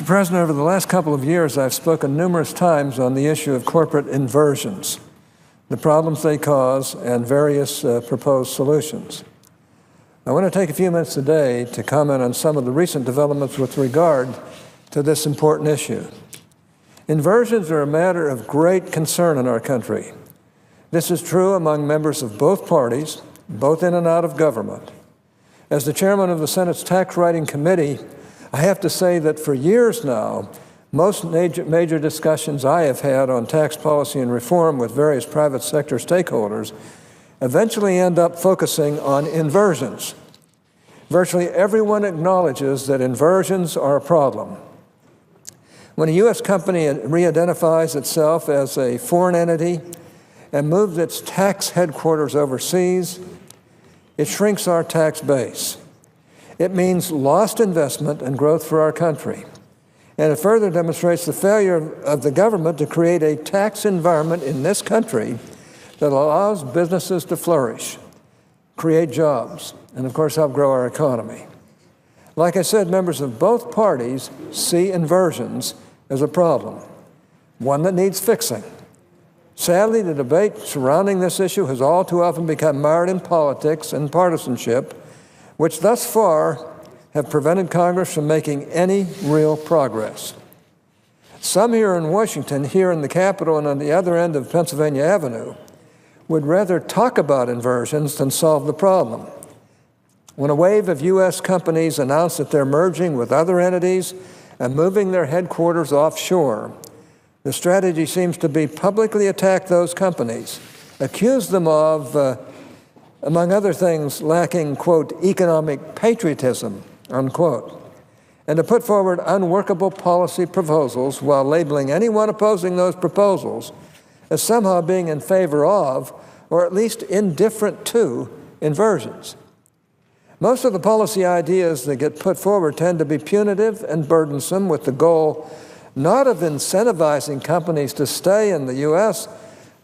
Mr. President, over the last couple of years, I've spoken numerous times on the issue of corporate inversions, the problems they cause, and various proposed solutions. I want to take a few minutes today to comment on some of the recent developments with regard to this important issue. Inversions are a matter of great concern in our country. This is true among members of both parties, both in and out of government. As the chairman of the Senate's Tax Writing Committee, I have to say that for years now, most major discussions I have had on tax policy and reform with various private sector stakeholders eventually end up focusing on inversions. Virtually everyone acknowledges that inversions are a problem. When a U.S. company re-identifies itself as a foreign entity and moves its tax headquarters overseas, it shrinks our tax base. It means lost investment and growth for our country. And it further demonstrates the failure of the government to create a tax environment in this country that allows businesses to flourish, create jobs, and of course help grow our economy. Like I said, members of both parties see inversions as a problem, one that needs fixing. Sadly, the debate surrounding this issue has all too often become mired in politics and partisanship, which thus far have prevented Congress from making any real progress. Some here in Washington, here in the Capitol and on the other end of Pennsylvania Avenue, would rather talk about inversions than solve the problem. When a wave of U.S. companies announce that they're merging with other entities and moving their headquarters offshore, the strategy seems to be publicly attack those companies, accuse them of, among other things, lacking, quote, economic patriotism, unquote, and to put forward unworkable policy proposals while labeling anyone opposing those proposals as somehow being in favor of, or at least indifferent to, inversions. Most of the policy ideas that get put forward tend to be punitive and burdensome, with the goal not of incentivizing companies to stay in the U.S.,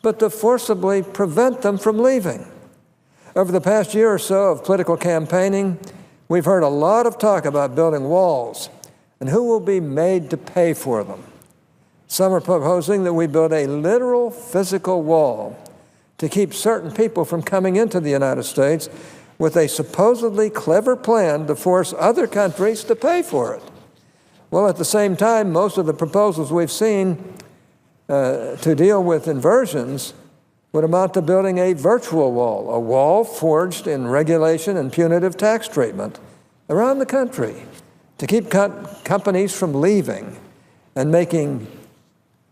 but to forcibly prevent them from leaving. Over the past year or so of political campaigning, we've heard a lot of talk about building walls and who will be made to pay for them. Some are proposing that we build a literal physical wall to keep certain people from coming into the United States, with a supposedly clever plan to force other countries to pay for it. Well, at the same time, most of the proposals we've seen to deal with inversions would amount to building a virtual wall, a wall forged in regulation and punitive tax treatment around the country to keep companies from leaving and making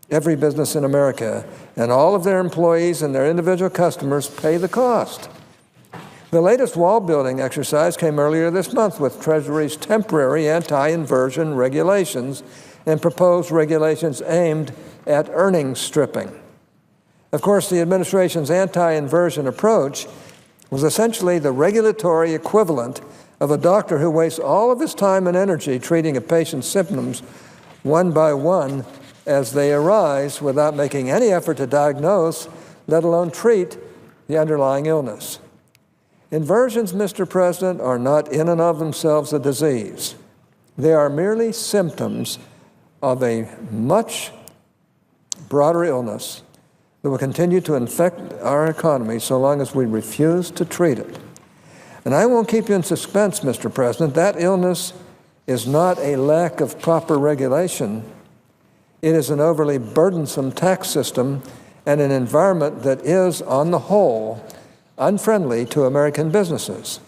every business in America and all of their employees and their individual customers pay the cost. The latest wall-building exercise came earlier this month with Treasury's temporary anti-inversion regulations and proposed regulations aimed at earnings stripping. Of course, the administration's anti-inversion approach was essentially the regulatory equivalent of a doctor who wastes all of his time and energy treating a patient's symptoms one by one as they arise without making any effort to diagnose, let alone treat, the underlying illness. Inversions, Mr. President, are not in and of themselves a disease. They are merely symptoms of a much broader illness that will continue to infect our economy so long as we refuse to treat it. And I won't keep you in suspense, Mr. President. That illness is not a lack of proper regulation. It is an overly burdensome tax system and an environment that is, on the whole, unfriendly to American businesses.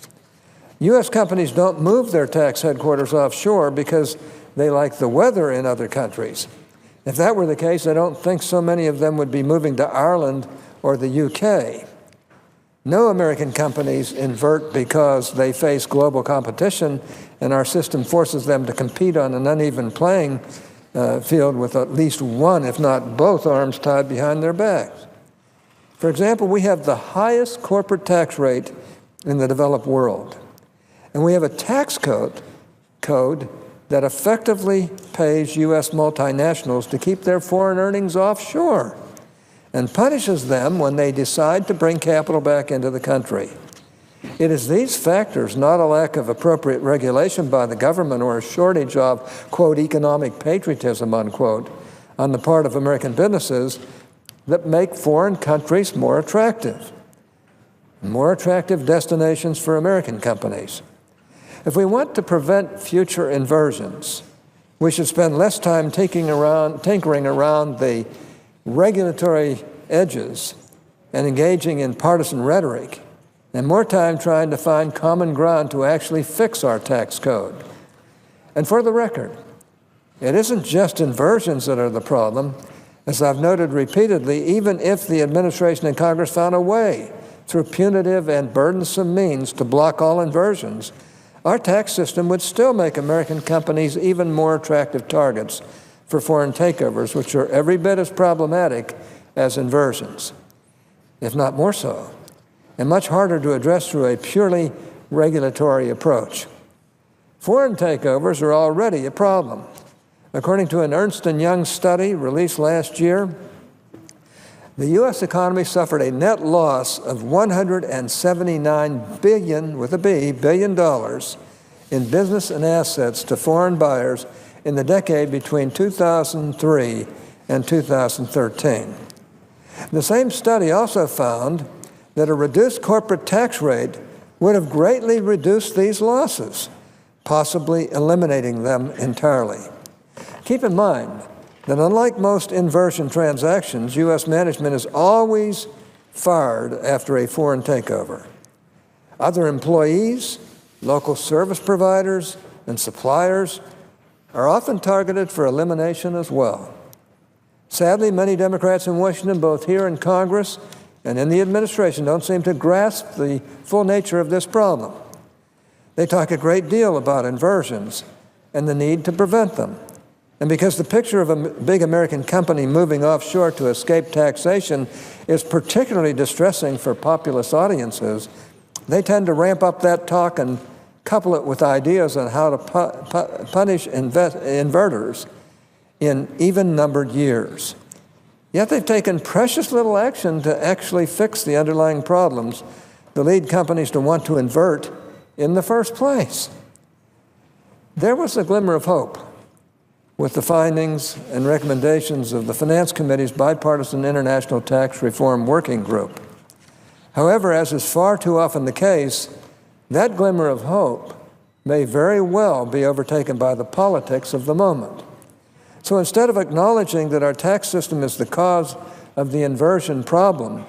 U.S. companies don't move their tax headquarters offshore because they like the weather in other countries. If that were the case, I don't think so many of them would be moving to Ireland or the UK. No American companies invert because they face global competition and our system forces them to compete on an uneven playing field with at least one, if not both, arms tied behind their backs. For example, we have the highest corporate tax rate in the developed world. And we have a tax code that effectively pays U.S. multinationals to keep their foreign earnings offshore and punishes them when they decide to bring capital back into the country. It is these factors, not a lack of appropriate regulation by the government or a shortage of, quote, economic patriotism, unquote, on the part of American businesses, that make foreign countries more attractive destinations for American companies. If we want to prevent future inversions, we should spend less time tinkering around the regulatory edges and engaging in partisan rhetoric, and more time trying to find common ground to actually fix our tax code. And for the record, it isn't just inversions that are the problem. As I've noted repeatedly, even if the administration and Congress found a way through punitive and burdensome means to block all inversions, our tax system would still make American companies even more attractive targets for foreign takeovers, which are every bit as problematic as inversions, if not more so, and much harder to address through a purely regulatory approach. Foreign takeovers are already a problem. According to an Ernst & Young study released last year, the U.S. economy suffered a net loss of $179 billion in business and assets to foreign buyers in the decade between 2003 and 2013. The same study also found that a reduced corporate tax rate would have greatly reduced these losses, possibly eliminating them entirely. Keep in mind that unlike most inversion transactions, U.S. management is always fired after a foreign takeover. Other employees, local service providers, and suppliers are often targeted for elimination as well. Sadly, many Democrats in Washington, both here in Congress and in the administration, don't seem to grasp the full nature of this problem. They talk a great deal about inversions and the need to prevent them. And because the picture of a big American company moving offshore to escape taxation is particularly distressing for populist audiences, they tend to ramp up that talk and couple it with ideas on how to punish inverters in even-numbered years. Yet they've taken precious little action to actually fix the underlying problems that lead companies to want to invert in the first place. There was a glimmer of hope with the findings and recommendations of the Finance Committee's Bipartisan International Tax Reform Working Group. However, as is far too often the case, that glimmer of hope may very well be overtaken by the politics of the moment. So instead of acknowledging that our tax system is the cause of the inversion problem,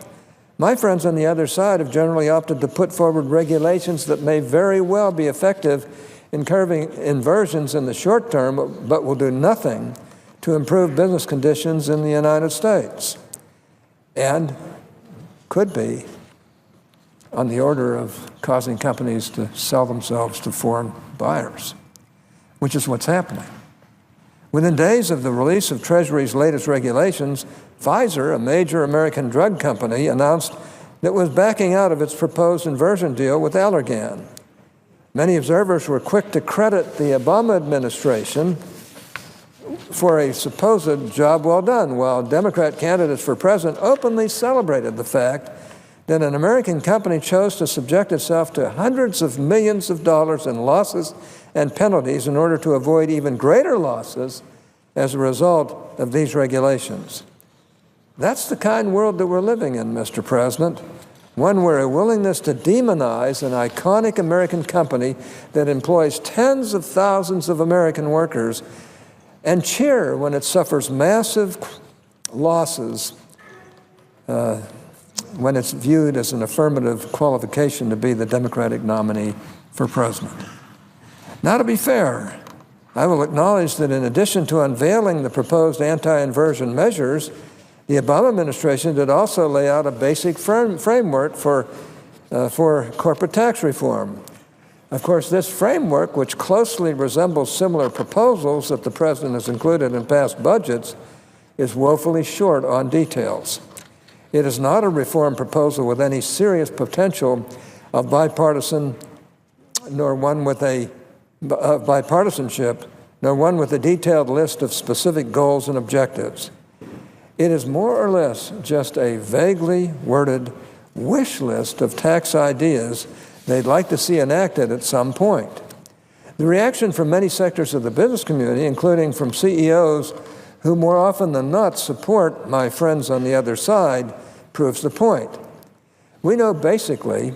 my friends on the other side have generally opted to put forward regulations that may very well be effective in curbing inversions in the short term, but will do nothing to improve business conditions in the United States, and could be on the order of causing companies to sell themselves to foreign buyers, which is what's happening. Within days of the release of Treasury's latest regulations, Pfizer, a major American drug company, announced that it was backing out of its proposed inversion deal with Allergan. Many observers were quick to credit the Obama administration for a supposed job well done, while Democrat candidates for president openly celebrated the fact that an American company chose to subject itself to hundreds of millions of dollars in losses and penalties in order to avoid even greater losses as a result of these regulations. That's the kind of world that we're living in, Mr. President. One where a willingness to demonize an iconic American company that employs tens of thousands of American workers and cheer when it suffers massive losses when it's viewed as an affirmative qualification to be the Democratic nominee for president. Now, to be fair, I will acknowledge that in addition to unveiling the proposed anti-inversion measures, the Obama administration did also lay out a basic framework for corporate tax reform. Of course, this framework, which closely resembles similar proposals that the president has included in past budgets, is woefully short on details. It is not a reform proposal with any serious potential of bipartisanship, nor one with a detailed list of specific goals and objectives. It is more or less just a vaguely worded wish list of tax ideas they'd like to see enacted at some point. The reaction from many sectors of the business community, including from CEOs who more often than not support my friends on the other side, proves the point. We know basically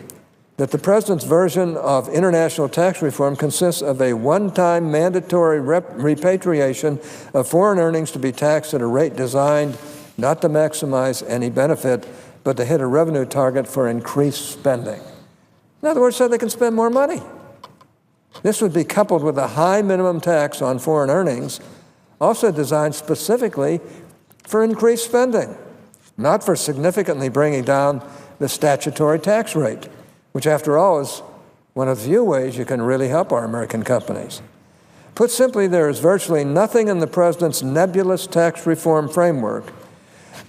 that the President's version of international tax reform consists of a one-time mandatory repatriation of foreign earnings to be taxed at a rate designed not to maximize any benefit, but to hit a revenue target for increased spending. In other words, so they can spend more money. This would be coupled with a high minimum tax on foreign earnings, also designed specifically for increased spending, not for significantly bringing down the statutory tax rate, which after all is one of the few ways you can really help our American companies. Put simply, there is virtually nothing in the President's nebulous tax reform framework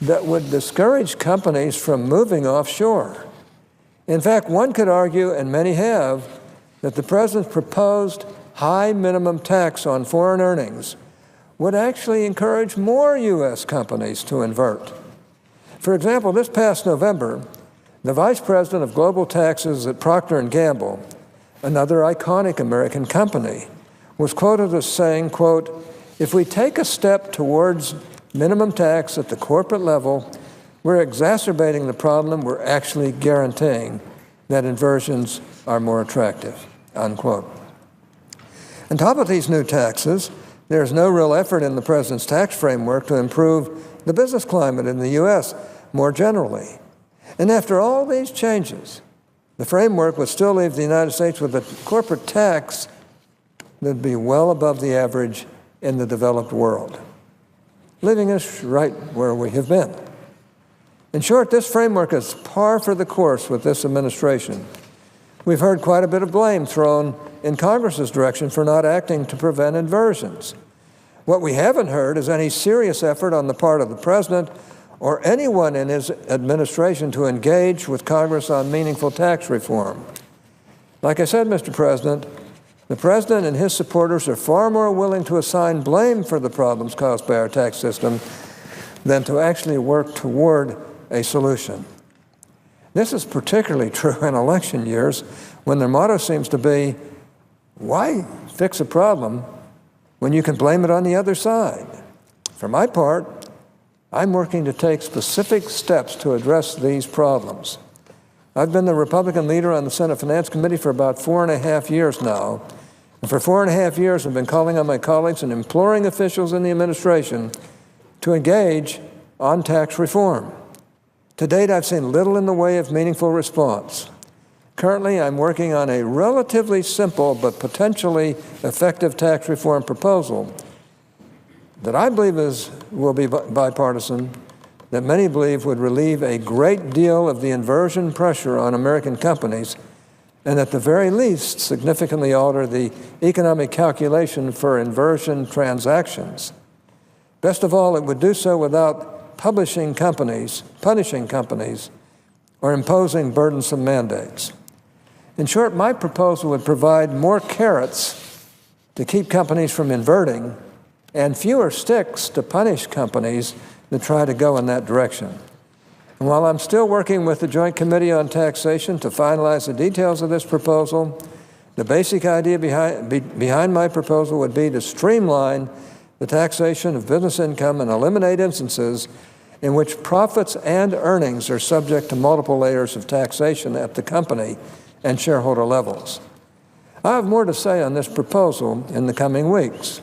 that would discourage companies from moving offshore. In fact, one could argue, and many have, that the President's proposed high minimum tax on foreign earnings would actually encourage more U.S. companies to invert. For example, this past November, the Vice President of Global Taxes at Procter & Gamble, another iconic American company, was quoted as saying, quote, "If we take a step towards minimum tax at the corporate level, we're exacerbating the problem. We're actually guaranteeing that inversions are more attractive," unquote. On top of these new taxes, there's no real effort in the President's tax framework to improve the business climate in the U.S. more generally. And after all these changes, the framework would still leave the United States with a corporate tax that would be well above the average in the developed world, leaving us right where we have been. In short, this framework is par for the course with this administration. We've heard quite a bit of blame thrown in Congress's direction for not acting to prevent inversions. What we haven't heard is any serious effort on the part of the President or anyone in his administration to engage with Congress on meaningful tax reform. Like I said, Mr. President, the President and his supporters are far more willing to assign blame for the problems caused by our tax system than to actually work toward a solution. This is particularly true in election years when their motto seems to be, why fix a problem when you can blame it on the other side? For my part, I'm working to take specific steps to address these problems. I've been the Republican leader on the Senate Finance Committee for about 4.5 years now. And for 4.5 years, I've been calling on my colleagues and imploring officials in the administration to engage on tax reform. To date, I've seen little in the way of meaningful response. Currently, I'm working on a relatively simple but potentially effective tax reform proposal that I believe will be bipartisan, that many believe would relieve a great deal of the inversion pressure on American companies, and at the very least significantly alter the economic calculation for inversion transactions. Best of all, it would do so without punishing companies, or imposing burdensome mandates. In short, my proposal would provide more carrots to keep companies from inverting and fewer sticks to punish companies that try to go in that direction. And while I'm still working with the Joint Committee on Taxation to finalize the details of this proposal, the basic idea behind my proposal would be to streamline the taxation of business income and eliminate instances in which profits and earnings are subject to multiple layers of taxation at the company and shareholder levels. I have more to say on this proposal in the coming weeks.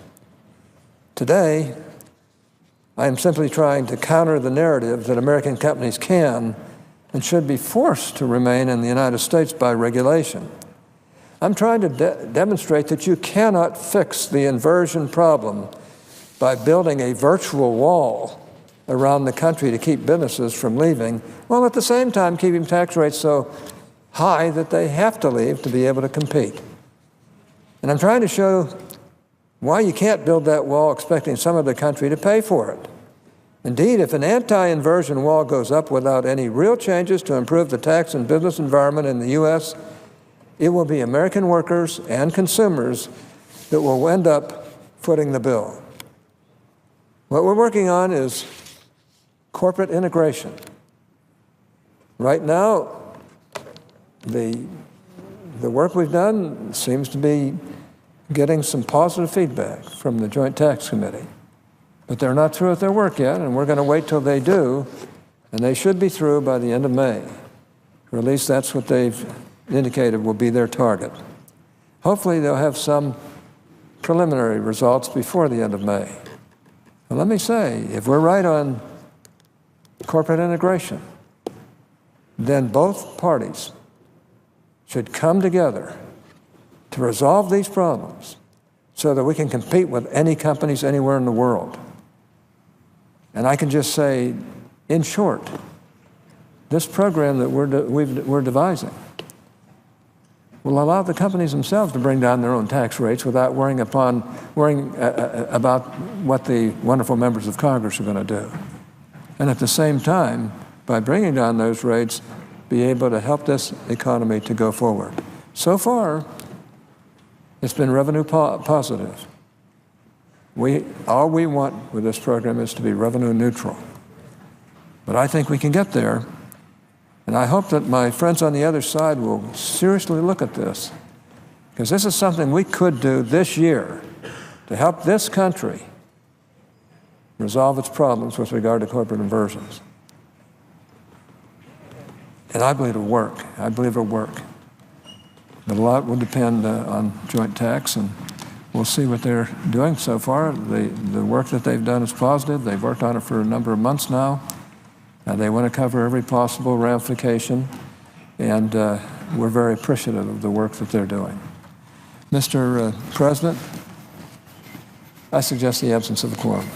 Today, I am simply trying to counter the narrative that American companies can and should be forced to remain in the United States by regulation. I'm trying to demonstrate that you cannot fix the inversion problem by building a virtual wall around the country to keep businesses from leaving, while at the same time keeping tax rates so high that they have to leave to be able to compete. And I'm trying to show why you can't build that wall expecting some other country to pay for it. Indeed, if an anti-inversion wall goes up without any real changes to improve the tax and business environment in the U.S., it will be American workers and consumers that will end up footing the bill. What we're working on is corporate integration. Right now, the the work we've done seems to be getting some positive feedback from the Joint Tax Committee. But they're not through with their work yet, and we're going to wait till they do, and they should be through by the end of May. Or at least that's what they've indicated will be their target. Hopefully they'll have some preliminary results before the end of May. But let me say, if we're right on corporate integration, then both parties should come together to resolve these problems so that we can compete with any companies anywhere in the world. And I can just say, in short, this program that we're devising will allow the companies themselves to bring down their own tax rates without worrying about what the wonderful members of Congress are going to do. And at the same time, by bringing down those rates, be able to help this economy to go forward. So far, it's been revenue positive. All we want with this program is to be revenue neutral. But I think we can get there. And I hope that my friends on the other side will seriously look at this, because this is something we could do this year to help this country resolve its problems with regard to corporate inversions. And I believe it'll work. I believe it'll work. But a lot will depend on joint tax, and we'll see what they're doing so far. The work that they've done is positive. They've worked on it for a number of months now. They want to cover every possible ramification, and we're very appreciative of the work that they're doing. Mr. President, I suggest the absence of a quorum.